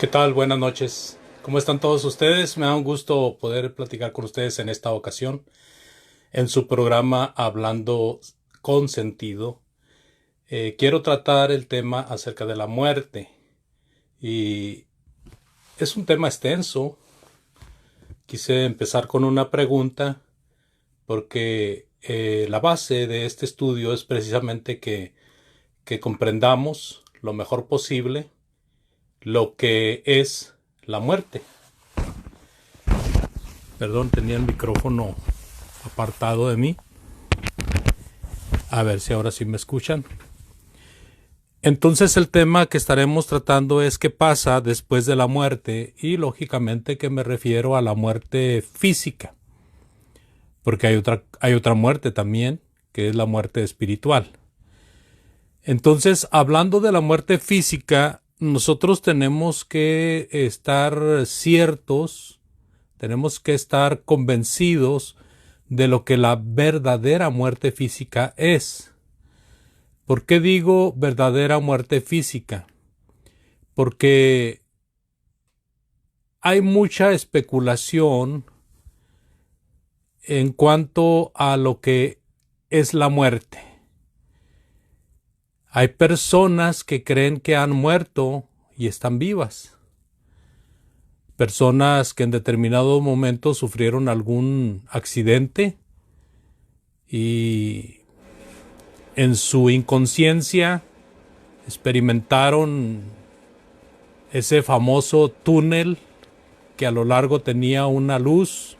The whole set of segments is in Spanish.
¿Qué tal? Buenas noches. ¿Cómo están todos ustedes? Me da un gusto poder platicar con ustedes en esta ocasión en su programa Hablando con Sentido. Quiero tratar el tema acerca de la muerte y es un tema extenso. Quise empezar con una pregunta porque la base de este estudio es precisamente que comprendamos lo mejor posible lo que es la muerte. Perdón, tenía el micrófono apartado de mí. A ver si ahora sí me escuchan. Entonces el tema que estaremos tratando es qué pasa después de la muerte y lógicamente que me refiero a la muerte física, porque hay otra muerte también, que es la muerte espiritual. Entonces, hablando de la muerte física, nosotros tenemos que estar ciertos, tenemos que estar convencidos de lo que la verdadera muerte física es. ¿Por qué digo verdadera muerte física? Porque hay mucha especulación en cuanto a lo que es la muerte. Hay personas que creen que han muerto y están vivas. Personas que en determinado momento sufrieron algún accidente y en su inconsciencia experimentaron ese famoso túnel que a lo largo tenía una luz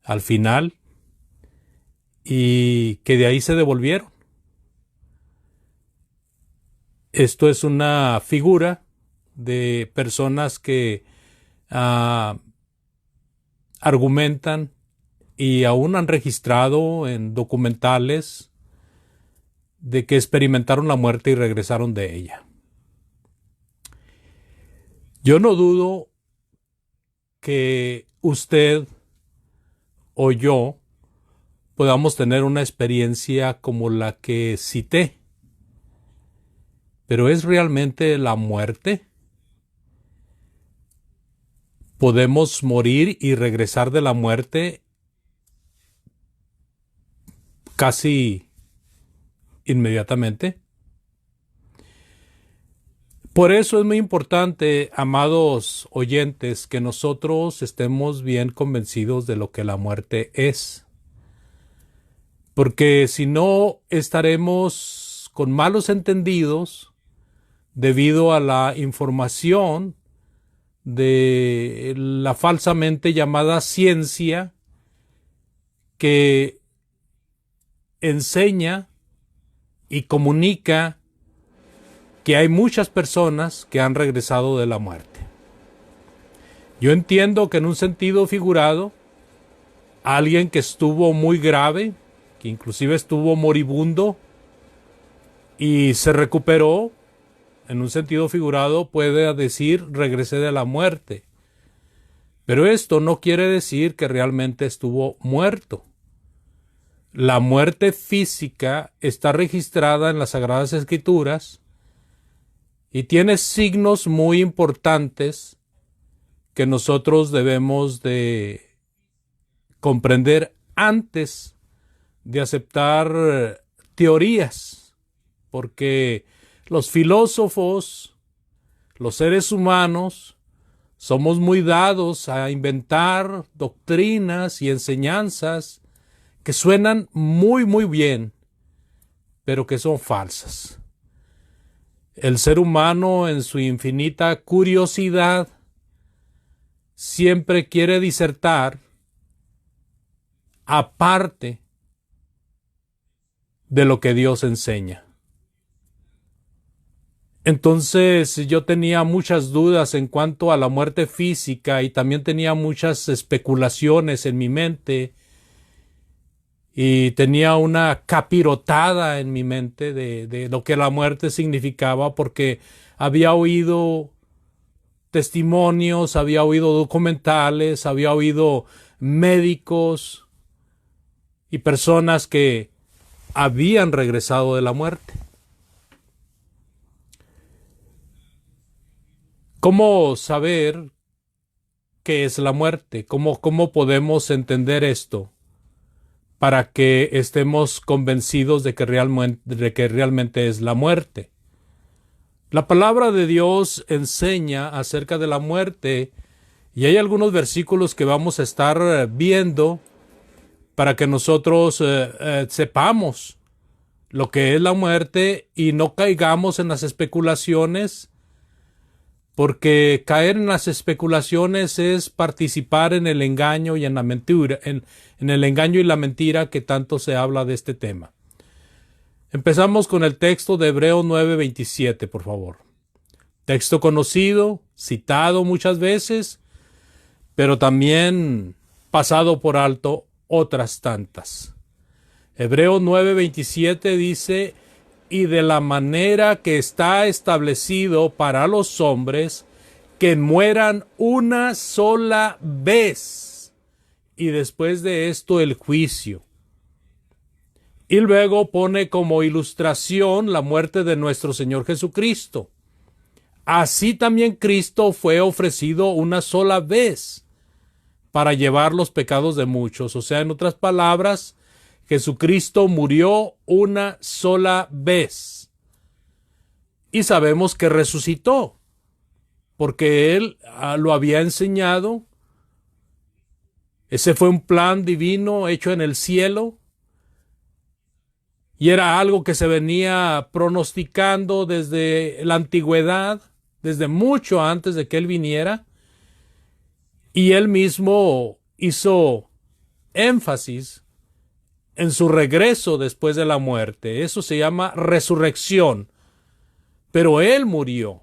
al final y que de ahí se devolvieron. Esto es una figura de personas que ah, argumentan y aún han registrado en documentales de que experimentaron la muerte y regresaron de ella. Yo no dudo que usted o yo podamos tener una experiencia como la que cité. Pero ¿es realmente la muerte? ¿Podemos morir y regresar de la muerte casi inmediatamente? Por eso es muy importante, amados oyentes, que nosotros estemos bien convencidos de lo que la muerte es. Porque si no, estaremos con malos entendidos debido a la información de la falsamente llamada ciencia que enseña y comunica que hay muchas personas que han regresado de la muerte. Yo entiendo que en un sentido figurado, alguien que estuvo muy grave, que inclusive estuvo moribundo y se recuperó, en un sentido figurado puede decir regresé de la muerte. Pero esto no quiere decir que realmente estuvo muerto. La muerte física está registrada en las Sagradas Escrituras y tiene signos muy importantes que nosotros debemos de comprender antes de aceptar teorías, porque los filósofos, los seres humanos, somos muy dados a inventar doctrinas y enseñanzas que suenan muy bien, pero que son falsas. El ser humano, en su infinita curiosidad, siempre quiere disertar aparte de lo que Dios enseña. Entonces yo tenía muchas dudas en cuanto a la muerte física y también tenía muchas especulaciones en mi mente y tenía una capirotada en mi mente de lo que la muerte significaba porque había oído testimonios, había oído documentales, había oído médicos y personas que habían regresado de la muerte. ¿Cómo saber qué es la muerte? ¿Cómo podemos entender esto para que estemos convencidos de que realmente es la muerte? La palabra de Dios enseña acerca de la muerte y hay algunos versículos que vamos a estar viendo para que nosotros sepamos lo que es la muerte y no caigamos en las especulaciones, porque caer en las especulaciones es participar en el engaño y en la mentira, en el engaño y la mentira que tanto se habla de este tema. Empezamos con el texto de Hebreos 9:27, por favor. Texto conocido, citado muchas veces, pero también pasado por alto otras tantas. Hebreos 9:27 dice: y de la manera que está establecido para los hombres que mueran una sola vez, y después de esto el juicio. Y luego pone como ilustración la muerte de nuestro Señor Jesucristo. Así también Cristo fue ofrecido una sola vez para llevar los pecados de muchos. O sea, en otras palabras, Jesucristo murió una sola vez. Y sabemos que resucitó, porque Él lo había enseñado. Ese fue un plan divino hecho en el cielo. Y era algo que se venía pronosticando desde la antigüedad, desde mucho antes de que Él viniera. Y Él mismo hizo énfasis en su regreso después de la muerte. Eso se llama resurrección. Pero Él murió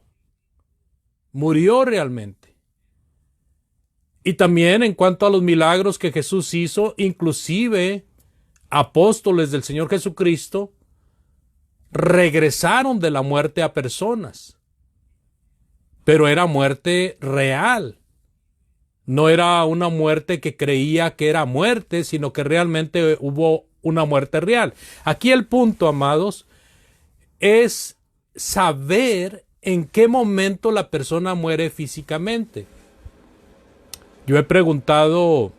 realmente. Y también en cuanto a los milagros que Jesús hizo, inclusive apóstoles del Señor Jesucristo regresaron de la muerte a personas. Pero era muerte real. No era una muerte que creía que era muerte, sino que realmente hubo una muerte real. Aquí el punto, amados, es saber en qué momento la persona muere físicamente. Yo he preguntado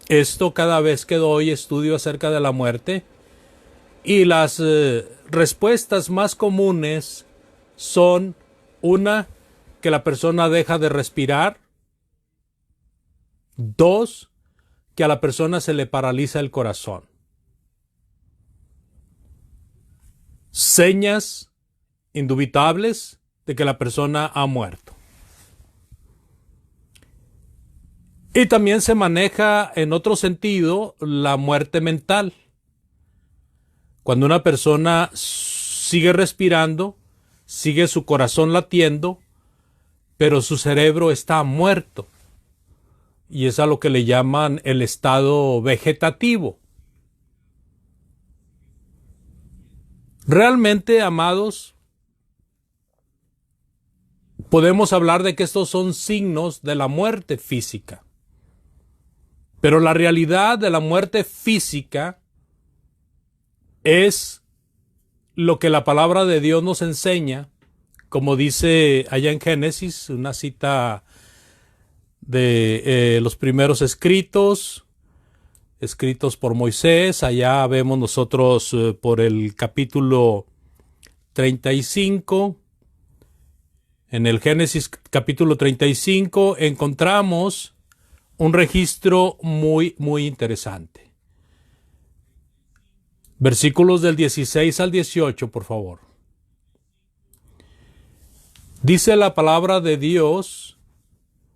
esto cada vez que doy estudio acerca de la muerte, y las respuestas más comunes son: una, que la persona deja de respirar; dos, que a la persona se le paraliza el corazón. Señas indubitables de que la persona ha muerto. Y también se maneja en otro sentido la muerte mental. Cuando una persona sigue respirando, sigue su corazón latiendo, pero su cerebro está muerto. Y es a lo que le llaman el estado vegetativo. Realmente, amados, podemos hablar de que estos son signos de la muerte física. Pero la realidad de la muerte física es lo que la palabra de Dios nos enseña, como dice allá en Génesis, una cita de los primeros escritos por Moisés. Allá vemos nosotros por el capítulo 35. En el Génesis capítulo 35 encontramos un registro muy, muy interesante. Versículos del 16 al 18, por favor. Dice la palabra de Dios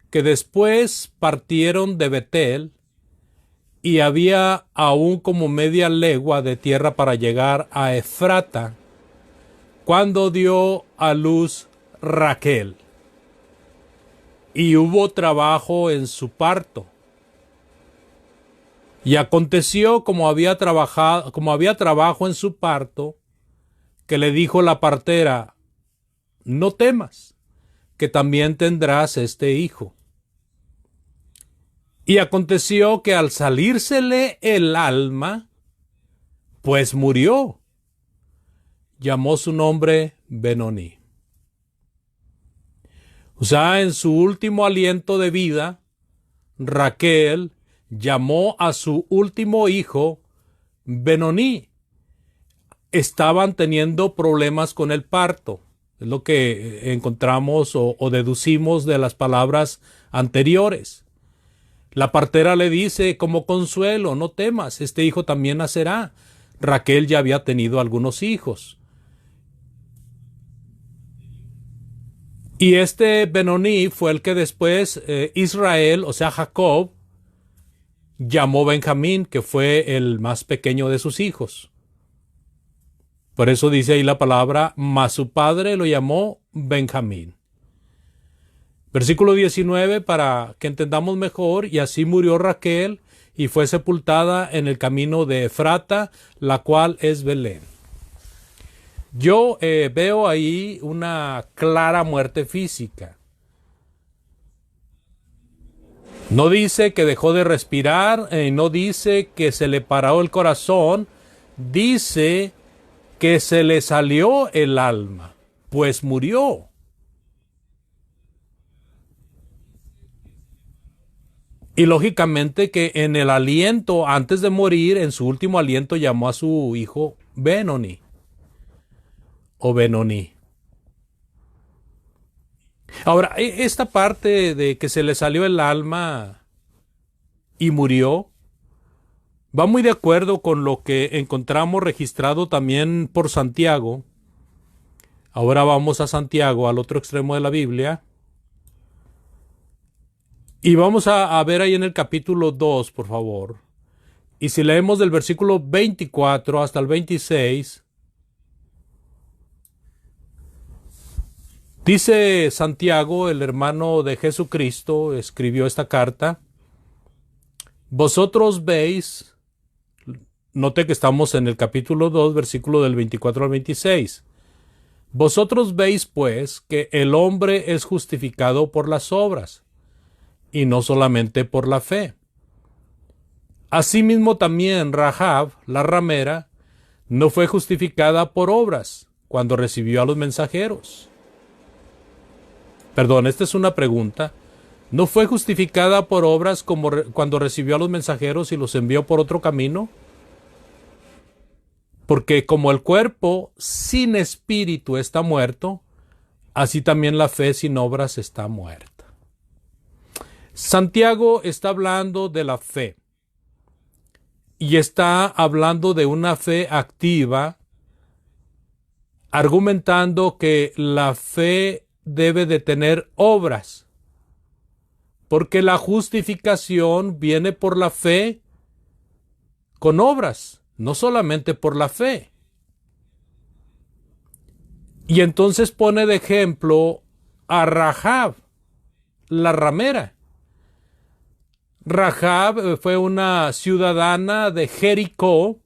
que después partieron de Betel, y había aún como media legua de tierra para llegar a Efrata, cuando dio a luz Raquel. Y hubo trabajo en su parto. Y aconteció, como había trabajo en su parto, que le dijo la partera: no temas, que también tendrás este hijo. Y aconteció que al salírsele el alma, pues murió. Llamó su nombre Benoní. O sea, en su último aliento de vida, Raquel llamó a su último hijo Benoní. Estaban teniendo problemas con el parto. Es lo que encontramos o deducimos de las palabras anteriores. La partera le dice como consuelo: no temas, este hijo también nacerá. Raquel ya había tenido algunos hijos. Y este Benoní fue el que después Israel, o sea Jacob, llamó Benjamín, que fue el más pequeño de sus hijos. Por eso dice ahí la palabra, mas su padre lo llamó Benjamín. Versículo 19, para que entendamos mejor: y así murió Raquel y fue sepultada en el camino de Efrata, la cual es Belén. Yo veo ahí una clara muerte física. No dice que dejó de respirar, no dice que se le paró el corazón, dice que se le salió el alma, pues murió. Y lógicamente que en el aliento, antes de morir, en su último aliento, llamó a su hijo Benoni o Benoni. Ahora, esta parte de que se le salió el alma y murió, va muy de acuerdo con lo que encontramos registrado también por Santiago. Ahora vamos a Santiago, al otro extremo de la Biblia. Y vamos a ver ahí en el capítulo 2, por favor. Y si leemos del versículo 24 hasta el 26, dice Santiago, el hermano de Jesucristo, escribió esta carta: vosotros veis, note que estamos en el capítulo 2, versículo del 24 al 26. Vosotros veis, pues, que el hombre es justificado por las obras, y no solamente por la fe. Asimismo también Rahab, la ramera, no fue justificada por obras cuando recibió a los mensajeros. Perdón, esta es una pregunta. ¿No fue justificada por obras como cuando recibió a los mensajeros y los envió por otro camino? Porque como el cuerpo sin espíritu está muerto, así también la fe sin obras está muerta. Santiago está hablando de la fe y está hablando de una fe activa, argumentando que la fe debe de tener obras, porque la justificación viene por la fe con obras, no solamente por la fe. Y entonces pone de ejemplo a Rahab, la ramera. Rahab fue una ciudadana de Jericó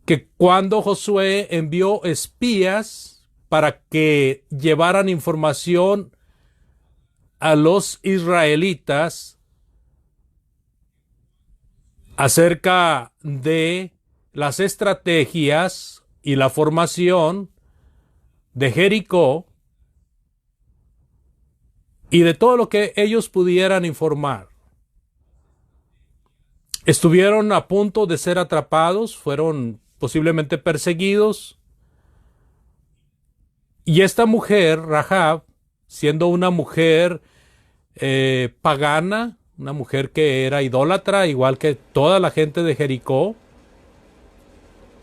que cuando Josué envió espías para que llevaran información a los israelitas acerca de las estrategias y la formación de Jericó y de todo lo que ellos pudieran informar. Estuvieron a punto de ser atrapados, fueron posiblemente perseguidos, y esta mujer, Rahab, siendo una mujer pagana, una mujer que era idólatra, igual que toda la gente de Jericó,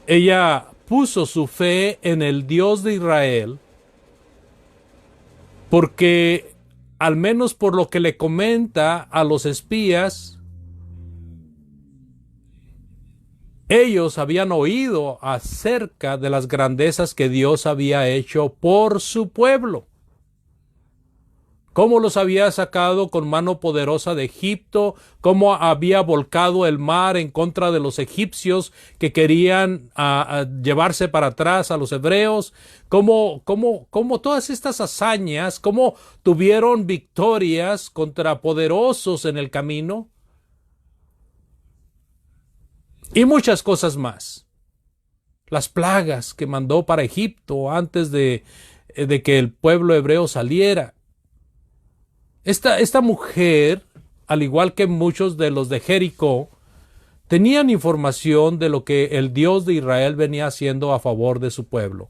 ella puso su fe en el Dios de Israel, porque al menos por lo que le comenta a los espías, ellos habían oído acerca de las grandezas que Dios había hecho por su pueblo. Cómo los había sacado con mano poderosa de Egipto, cómo había volcado el mar en contra de los egipcios que querían llevarse para atrás a los hebreos, cómo todas estas hazañas, cómo tuvieron victorias contra poderosos en el camino, y muchas cosas más. Las plagas que mandó para Egipto antes de de que el pueblo hebreo saliera. Esta mujer, al igual que muchos de los de Jericó, tenían información de lo que el Dios de Israel venía haciendo a favor de su pueblo.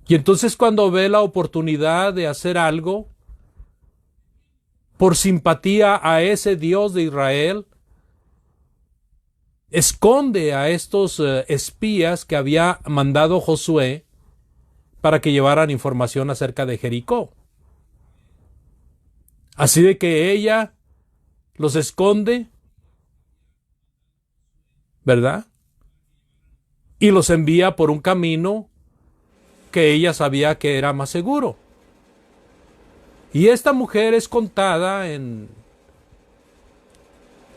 Y entonces cuando ve la oportunidad de hacer algo, por simpatía a ese Dios de Israel, esconde a estos espías que había mandado Josué para que llevaran información acerca de Jericó. Así de que ella los esconde, ¿verdad? Y los envía por un camino que ella sabía que era más seguro. Y esta mujer es contada en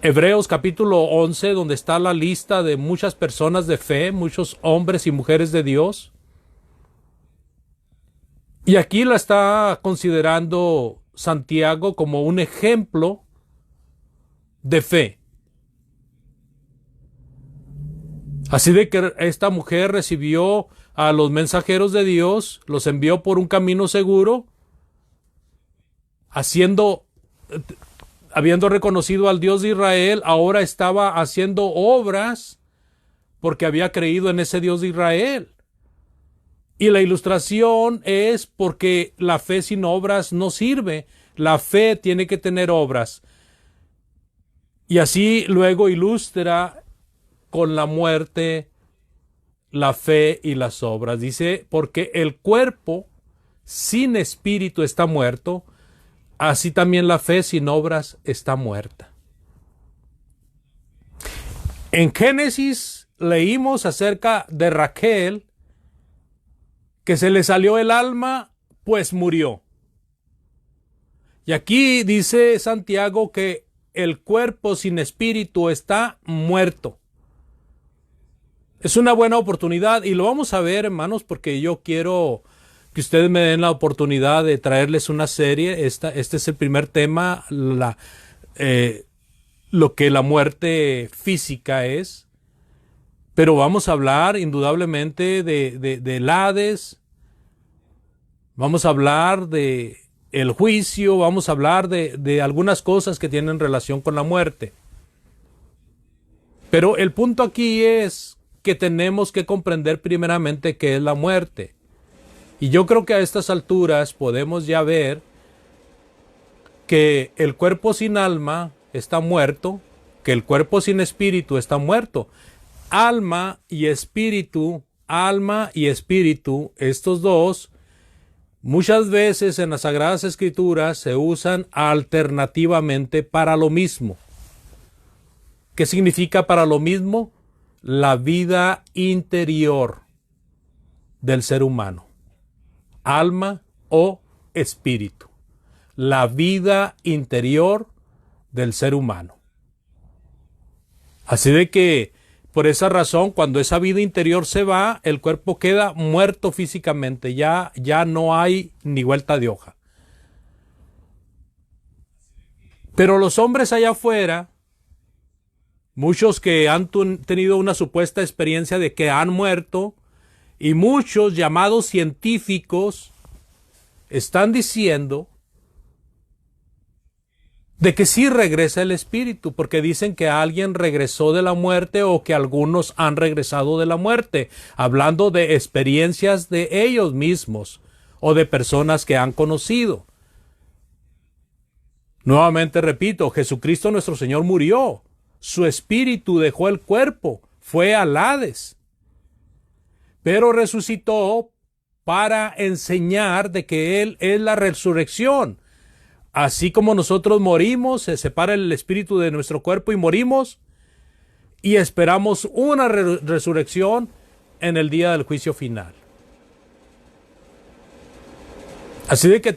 Hebreos capítulo 11, donde está la lista de muchas personas de fe, muchos hombres y mujeres de Dios. Y aquí la está considerando Santiago como un ejemplo de fe. Así de que esta mujer recibió a los mensajeros de Dios, los envió por un camino seguro, habiendo reconocido al Dios de Israel, ahora estaba haciendo obras porque había creído en ese Dios de Israel. Y la ilustración es porque la fe sin obras no sirve. La fe tiene que tener obras. Y así luego ilustra con la muerte, la fe y las obras. Dice, porque el cuerpo sin espíritu está muerto, así también la fe sin obras está muerta. En Génesis leímos acerca de Raquel, que se le salió el alma, pues murió. Y aquí dice Santiago que el cuerpo sin espíritu está muerto. Es una buena oportunidad y lo vamos a ver, hermanos, porque yo quiero que ustedes me den la oportunidad de traerles una serie. Este es el primer tema, lo que la muerte física es. Pero vamos a hablar indudablemente del Hades, vamos a hablar de el juicio, vamos a hablar de algunas cosas que tienen relación con la muerte. Pero el punto aquí es que tenemos que comprender primeramente qué es la muerte. Y yo creo que a estas alturas podemos ya ver que el cuerpo sin alma está muerto, que el cuerpo sin espíritu está muerto. Alma y espíritu, estos dos, muchas veces en las Sagradas Escrituras se usan alternativamente para lo mismo. ¿Qué significa para lo mismo? La vida interior del ser humano. Alma o espíritu. La vida interior del ser humano. Así de que, por esa razón, cuando esa vida interior se va, el cuerpo queda muerto físicamente. Ya no hay ni vuelta de hoja. Pero los hombres allá afuera, muchos que han tenido una supuesta experiencia de que han muerto, y muchos llamados científicos están diciendo de que sí regresa el espíritu, porque dicen que alguien regresó de la muerte o que algunos han regresado de la muerte, hablando de experiencias de ellos mismos o de personas que han conocido. Nuevamente repito, Jesucristo nuestro Señor murió, su espíritu dejó el cuerpo, fue al Hades, pero resucitó para enseñar de que Él es la resurrección. Así como nosotros morimos, se separa el espíritu de nuestro cuerpo y morimos, y esperamos una resurrección en el día del juicio final. Así de que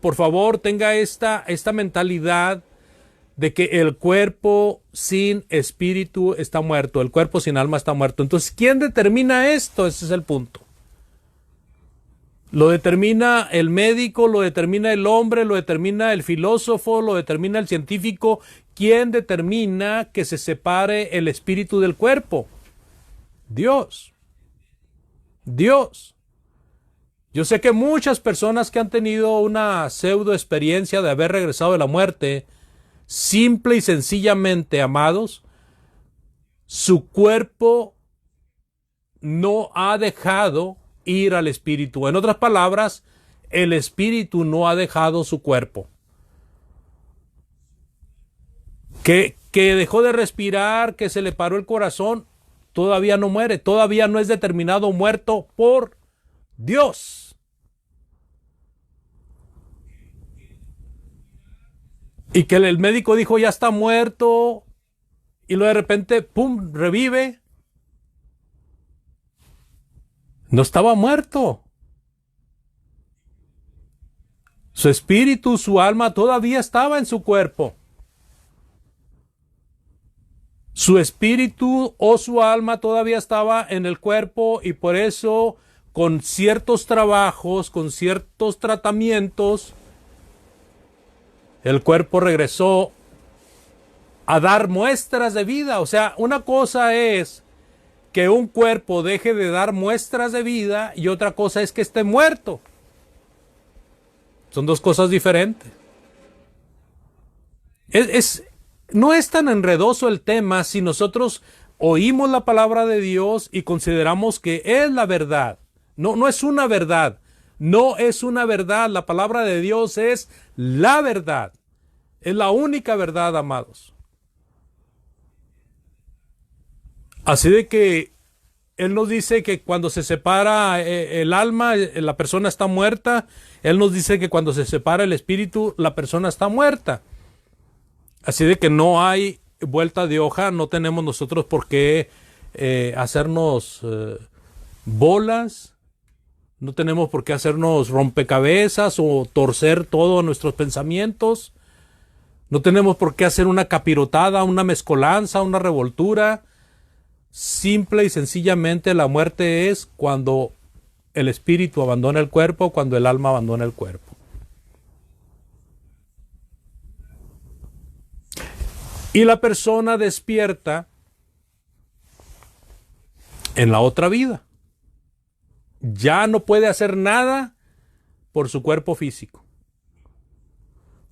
por favor, tenga esta mentalidad de que el cuerpo sin espíritu está muerto, el cuerpo sin alma está muerto. Entonces, ¿quién determina esto? Ese es el punto. Lo determina el médico, lo determina el hombre, lo determina el filósofo, lo determina el científico. ¿Quién determina que se separe el espíritu del cuerpo? Dios. Dios. Yo sé que muchas personas que han tenido una pseudo experiencia de haber regresado de la muerte, simple y sencillamente, amados, su cuerpo no ha dejado ir al espíritu. En otras palabras, el espíritu no ha dejado su cuerpo. Que dejó de respirar, que se le paró el corazón, todavía no muere, todavía no es determinado muerto por Dios. Y que el médico dijo ya está muerto y luego de repente, ¡pum!, revive. No estaba muerto. Su espíritu, su alma todavía estaba en su cuerpo. Su espíritu o su alma todavía estaba en el cuerpo y por eso con ciertos trabajos, con ciertos tratamientos, el cuerpo regresó a dar muestras de vida. O sea, una cosa es que un cuerpo deje de dar muestras de vida y otra cosa es que esté muerto. Son dos cosas diferentes. No es tan enredoso el tema si nosotros oímos la palabra de Dios y consideramos que es la verdad. No es una verdad. No es una verdad. La palabra de Dios es la verdad. Es la única verdad, amados. Así de que Él nos dice que cuando se separa el alma, la persona está muerta. Él nos dice que cuando se separa el espíritu, la persona está muerta. Así de que no hay vuelta de hoja, no tenemos nosotros por qué hacernos bolas, no tenemos por qué hacernos rompecabezas o torcer todos nuestros pensamientos, no tenemos por qué hacer una capirotada, una mezcolanza, una revoltura. Simple y sencillamente la muerte es cuando el espíritu abandona el cuerpo, cuando el alma abandona el cuerpo. Y la persona despierta en la otra vida. Ya no puede hacer nada por su cuerpo físico.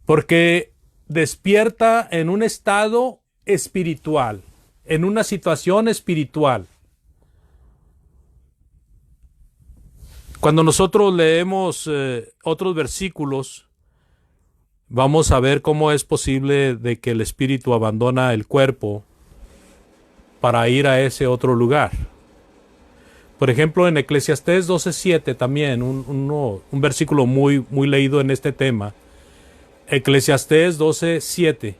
Porque despierta en un estado espiritual, en una situación espiritual. Cuando nosotros leemos otros versículos, vamos a ver cómo es posible de que el espíritu abandona el cuerpo para ir a ese otro lugar. Por ejemplo, en Eclesiastés 12:7 también, un versículo muy leído en este tema. Eclesiastés 12:7.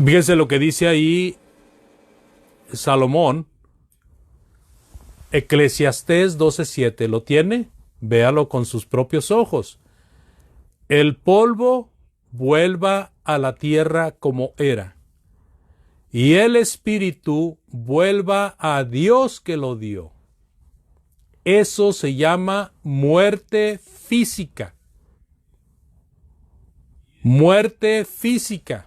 Fíjense lo que dice ahí Salomón. Eclesiastés 12:7. ¿Lo tiene? Véalo con sus propios ojos. El polvo vuelva a la tierra como era, y el espíritu vuelva a Dios que lo dio. Eso se llama muerte física. Muerte física.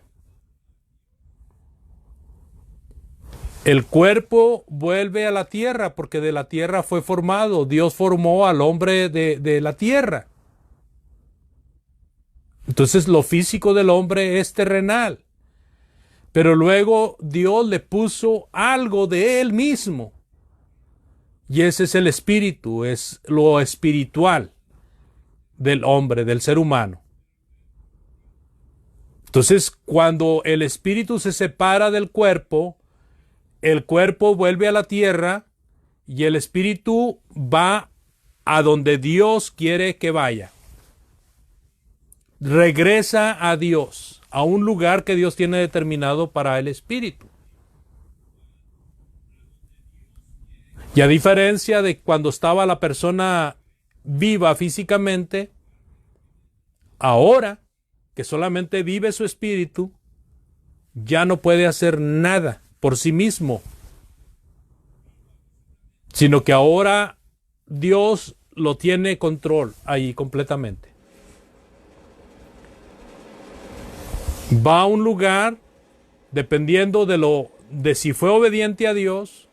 El cuerpo vuelve a la tierra porque de la tierra fue formado. Dios formó al hombre de la tierra. Entonces lo físico del hombre es terrenal. Pero luego Dios le puso algo de él mismo. Y ese es el espíritu, es lo espiritual del hombre, del ser humano. Entonces, cuando el espíritu se separa del cuerpo, el cuerpo vuelve a la tierra y el espíritu va a donde Dios quiere que vaya. Regresa a Dios, a un lugar que Dios tiene determinado para el espíritu. Y a diferencia de cuando estaba la persona viva físicamente, ahora que solamente vive su espíritu, ya no puede hacer nada por sí mismo, sino que ahora Dios lo tiene control ahí completamente. Va a un lugar dependiendo de si fue obediente a Dios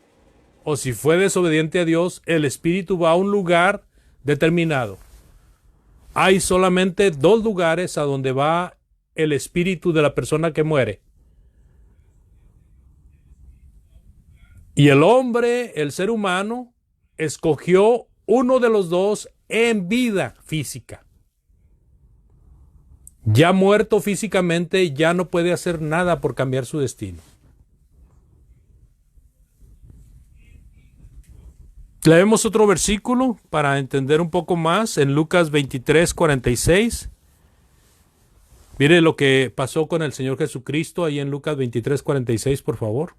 o si fue desobediente a Dios, el espíritu va a un lugar determinado. Hay solamente dos lugares a donde va el espíritu de la persona que muere. Y el hombre, el ser humano, escogió uno de los dos en vida física. Ya muerto físicamente, ya no puede hacer nada por cambiar su destino. Leemos otro versículo para entender un poco más en Lucas 23:46. Mire lo que pasó con el Señor Jesucristo ahí en Lucas 23:46, por favor.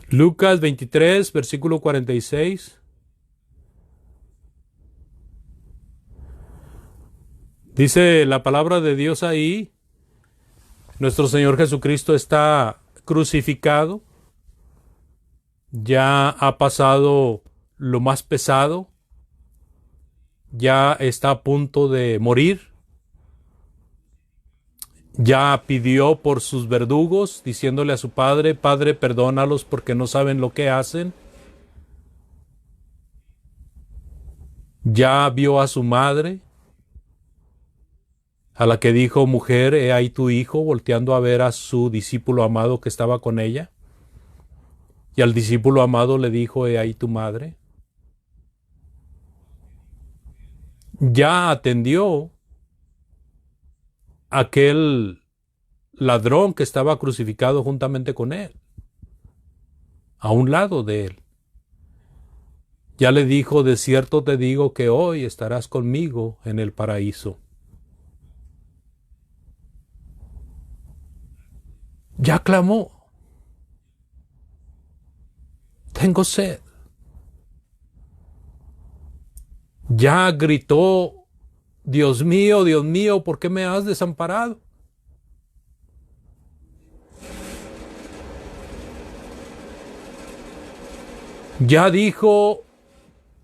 Lucas 23, versículo 46. Dice la palabra de Dios ahí, nuestro Señor Jesucristo está crucificado, ya ha pasado lo más pesado, ya está a punto de morir, ya pidió por sus verdugos, diciéndole a su padre, Padre, perdónalos porque no saben lo que hacen. Ya vio a su madre, a la que dijo, mujer, he ahí tu hijo, volteando a ver a su discípulo amado que estaba con ella. Y al discípulo amado le dijo, he ahí tu madre. Ya atendió a aquel ladrón que estaba crucificado juntamente con él, a un lado de él. Ya le dijo, de cierto te digo que hoy estarás conmigo en el paraíso. Ya clamó, tengo sed. Ya gritó, Dios mío, ¿por qué me has desamparado? Ya dijo,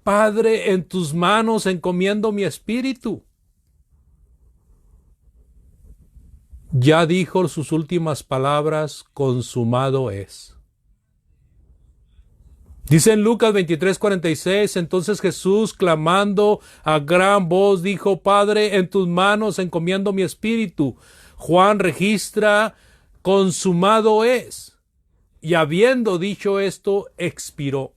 Padre, en tus manos encomiendo mi espíritu. Ya dijo sus últimas palabras, consumado es. Dice en Lucas 23:46, entonces Jesús, clamando a gran voz, dijo, Padre, en tus manos encomiendo mi espíritu. Juan registra, consumado es. Y habiendo dicho esto, expiró.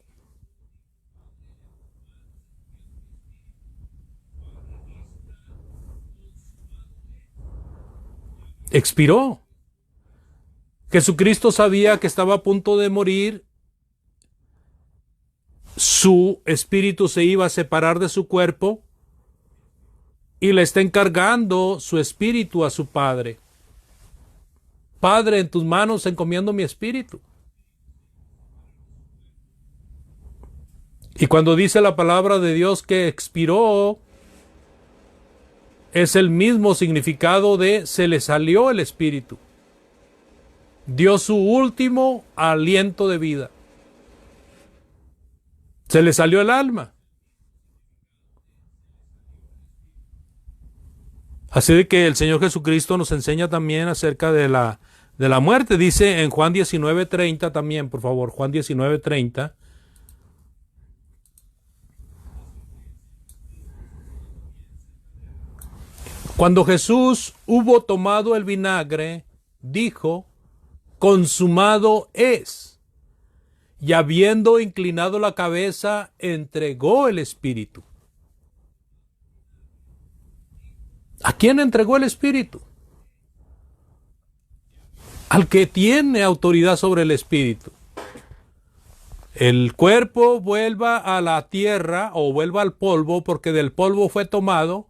Expiró. Jesucristo sabía que estaba a punto de morir. Su espíritu se iba a separar de su cuerpo y le está encargando su espíritu a su Padre. Padre, en tus manos encomiendo mi espíritu. Y cuando dice la palabra de Dios que expiró, es el mismo significado de se le salió el espíritu. Dio su último aliento de vida. Se le salió el alma. Así de que el Señor Jesucristo nos enseña también acerca de la muerte. Dice en Juan 19:30 también, por favor, Juan 19:30. Cuando Jesús hubo tomado el vinagre, dijo, consumado es. Y habiendo inclinado la cabeza, entregó el espíritu. ¿A quién entregó el espíritu? Al que tiene autoridad sobre el espíritu. El cuerpo vuelva a la tierra o vuelva al polvo porque del polvo fue tomado,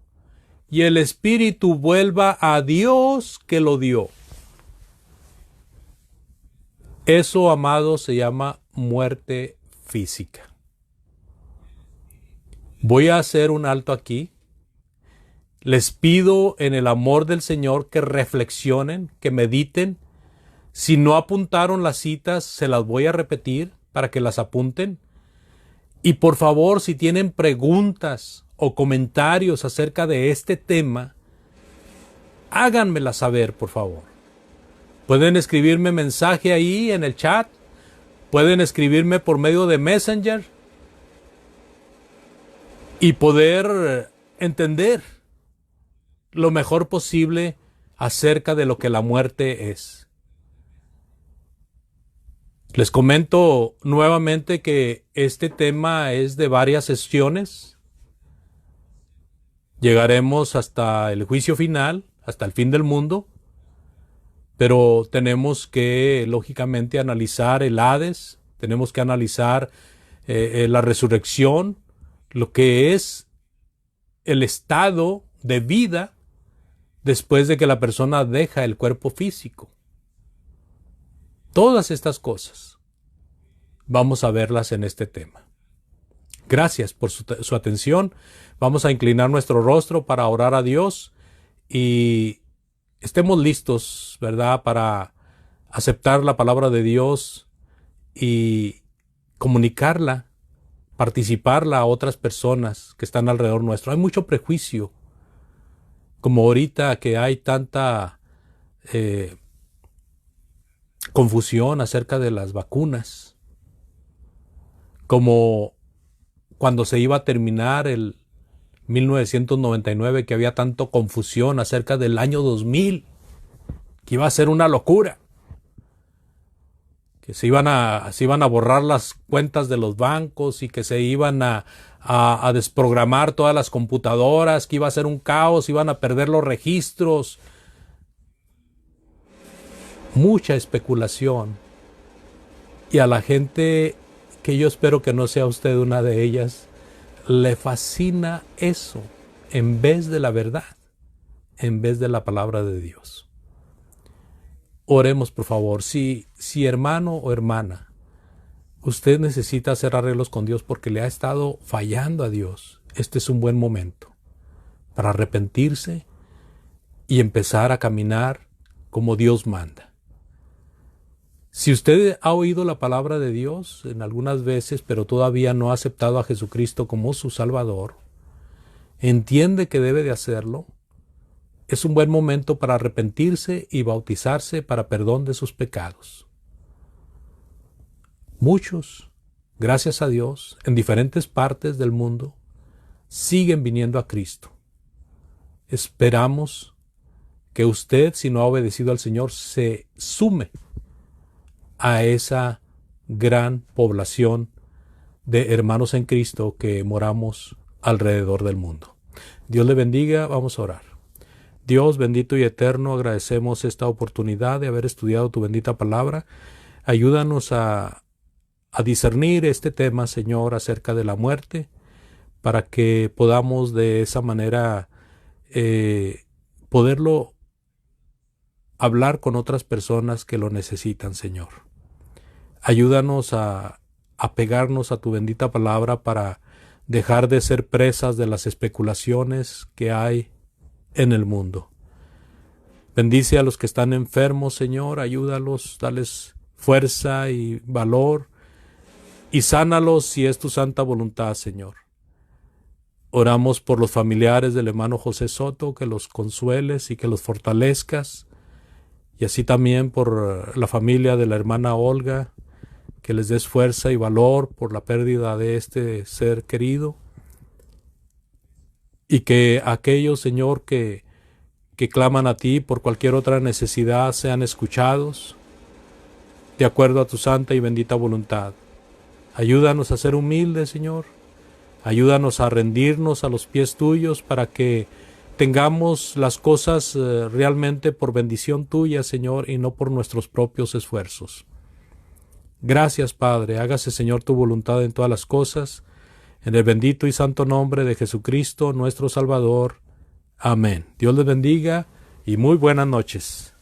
y el espíritu vuelva a Dios que lo dio. Eso, amado, se llama muerte física. Voy a hacer un alto aquí. Les pido en el amor del Señor que reflexionen, que mediten. Si no apuntaron las citas, se las voy a repetir para que las apunten. Y por favor, si tienen preguntas o comentarios acerca de este tema, háganmelas saber, por favor. Pueden escribirme mensaje ahí en el chat. Pueden escribirme por medio de Messenger. Y poder entender lo mejor posible acerca de lo que la muerte es. Les comento nuevamente que este tema es de varias sesiones. Llegaremos hasta el juicio final, hasta el fin del mundo, pero tenemos que, lógicamente, analizar el Hades, tenemos que analizar la resurrección, lo que es el estado de vida después de que la persona deja el cuerpo físico. Todas estas cosas vamos a verlas en este tema. Gracias por su atención. Vamos a inclinar nuestro rostro para orar a Dios y estemos listos, ¿verdad?, para aceptar la palabra de Dios y comunicarla, participarla a otras personas que están alrededor nuestro. Hay mucho prejuicio, como ahorita que hay tanta confusión acerca de las vacunas, como cuando se iba a terminar el 1999, que había tanto confusión acerca del año 2000, que iba a ser una locura, que se iban a borrar las cuentas de los bancos y que se iban a desprogramar todas las computadoras, que iba a ser un caos, iban a perder los registros. Mucha especulación. Y a la gente, que yo espero que no sea usted una de ellas, le fascina eso en vez de la verdad, en vez de la palabra de Dios. Oremos, por favor. Si hermano o hermana, usted necesita hacer arreglos con Dios porque le ha estado fallando a Dios, este es un buen momento para arrepentirse y empezar a caminar como Dios manda. Si usted ha oído la palabra de Dios en algunas veces, pero todavía no ha aceptado a Jesucristo como su Salvador, entiende que debe de hacerlo, es un buen momento para arrepentirse y bautizarse para perdón de sus pecados. Muchos, gracias a Dios, en diferentes partes del mundo, siguen viniendo a Cristo. Esperamos que usted, si no ha obedecido al Señor, se sume a esa gran población de hermanos en Cristo que moramos alrededor del mundo. Dios le bendiga. Vamos a orar. Dios bendito y eterno, agradecemos esta oportunidad de haber estudiado tu bendita palabra. Ayúdanos a discernir este tema, Señor, acerca de la muerte, para que podamos de esa manera poderlo hablar con otras personas que lo necesitan, Señor. Ayúdanos a apegarnos a tu bendita palabra para dejar de ser presas de las especulaciones que hay en el mundo. Bendice a los que están enfermos, Señor, ayúdalos, dales fuerza y valor y sánalos si es tu santa voluntad, Señor. Oramos por los familiares del hermano José Soto, que los consueles y que los fortalezcas, y así también por la familia de la hermana Olga, que les des fuerza y valor por la pérdida de este ser querido, y que aquellos, Señor, que claman a ti por cualquier otra necesidad sean escuchados de acuerdo a tu santa y bendita voluntad. Ayúdanos a ser humildes, Señor. Ayúdanos a rendirnos a los pies tuyos para que tengamos las cosas realmente por bendición tuya, Señor, y no por nuestros propios esfuerzos. Gracias, Padre. Hágase, Señor, tu voluntad en todas las cosas. En el bendito y santo nombre de Jesucristo, nuestro Salvador. Amén. Dios les bendiga y muy buenas noches.